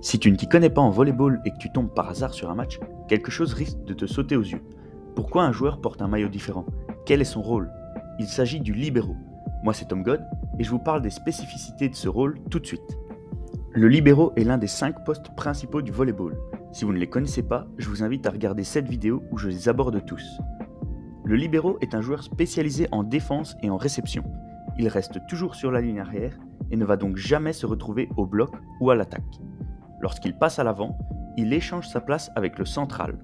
Si tu ne t'y connais pas en volleyball et que tu tombes par hasard sur un match, quelque chose risque de te sauter aux yeux. Pourquoi un joueur porte un maillot différent? Quel est son rôle? Il s'agit du libero. Moi c'est Tom God et je vous parle des spécificités de ce rôle tout de suite. Le libero est l'un des 5 postes principaux du volleyball. Si vous ne les connaissez pas, je vous invite à regarder cette vidéo où je les aborde tous. Le libero est un joueur spécialisé en défense et en réception. Il reste toujours sur la ligne arrière et ne va donc jamais se retrouver au bloc ou à l'attaque. Lorsqu'il passe à l'avant, il échange sa place avec le central.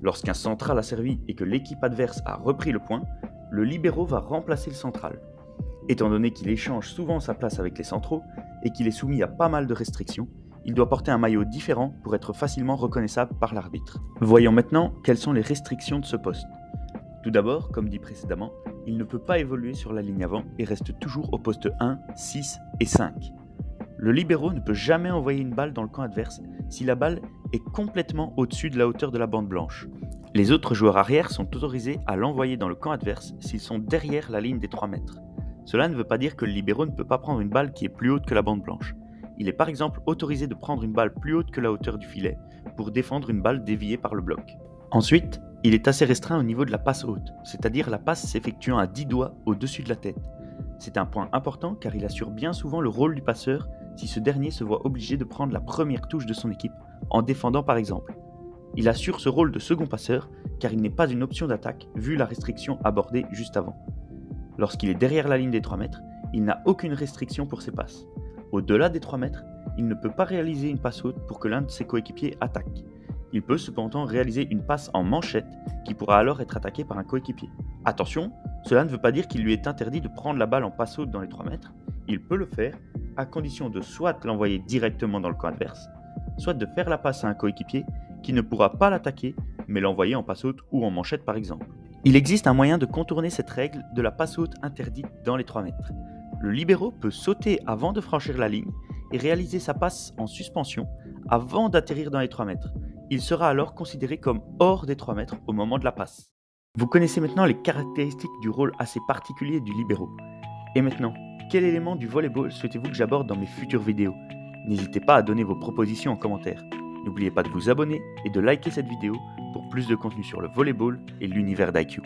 Lorsqu'un central a servi et que l'équipe adverse a repris le point, le libero va remplacer le central. Étant donné qu'il échange souvent sa place avec les centraux et qu'il est soumis à pas mal de restrictions, il doit porter un maillot différent pour être facilement reconnaissable par l'arbitre. Voyons maintenant quelles sont les restrictions de ce poste. Tout d'abord, comme dit précédemment, il ne peut pas évoluer sur la ligne avant et reste toujours au poste 1, 6 et 5. Le libero ne peut jamais envoyer une balle dans le camp adverse si la balle est complètement au-dessus de la hauteur de la bande blanche. Les autres joueurs arrière sont autorisés à l'envoyer dans le camp adverse s'ils sont derrière la ligne des 3 mètres. Cela ne veut pas dire que le libero ne peut pas prendre une balle qui est plus haute que la bande blanche. Il est par exemple autorisé de prendre une balle plus haute que la hauteur du filet pour défendre une balle déviée par le bloc. Ensuite, il est assez restreint au niveau de la passe haute, c'est-à-dire la passe s'effectuant à 10 doigts au-dessus de la tête. C'est un point important car il assure bien souvent le rôle du passeur si ce dernier se voit obligé de prendre la première touche de son équipe en défendant par exemple. Il assure ce rôle de second passeur car il n'est pas une option d'attaque vu la restriction abordée juste avant. Lorsqu'il est derrière la ligne des 3 mètres, il n'a aucune restriction pour ses passes. Au-delà des 3 mètres, il ne peut pas réaliser une passe haute pour que l'un de ses coéquipiers attaque. Il peut cependant réaliser une passe en manchette qui pourra alors être attaquée par un coéquipier. Attention, cela ne veut pas dire qu'il lui est interdit de prendre la balle en passe haute dans les 3 mètres. Il peut le faire à condition de soit l'envoyer directement dans le camp adverse, soit de faire la passe à un coéquipier qui ne pourra pas l'attaquer mais l'envoyer en passe haute ou en manchette par exemple. Il existe un moyen de contourner cette règle de la passe haute interdite dans les 3 mètres. Le libero peut sauter avant de franchir la ligne et réaliser sa passe en suspension avant d'atterrir dans les 3 mètres. Il sera alors considéré comme hors des 3 mètres au moment de la passe. Vous connaissez maintenant les caractéristiques du rôle assez particulier du libero. Et maintenant, quel élément du volleyball souhaitez-vous que j'aborde dans mes futures vidéos? N'hésitez pas à donner vos propositions en commentaire. N'oubliez pas de vous abonner et de liker cette vidéo pour plus de contenu sur le volleyball et l'univers d'IQ.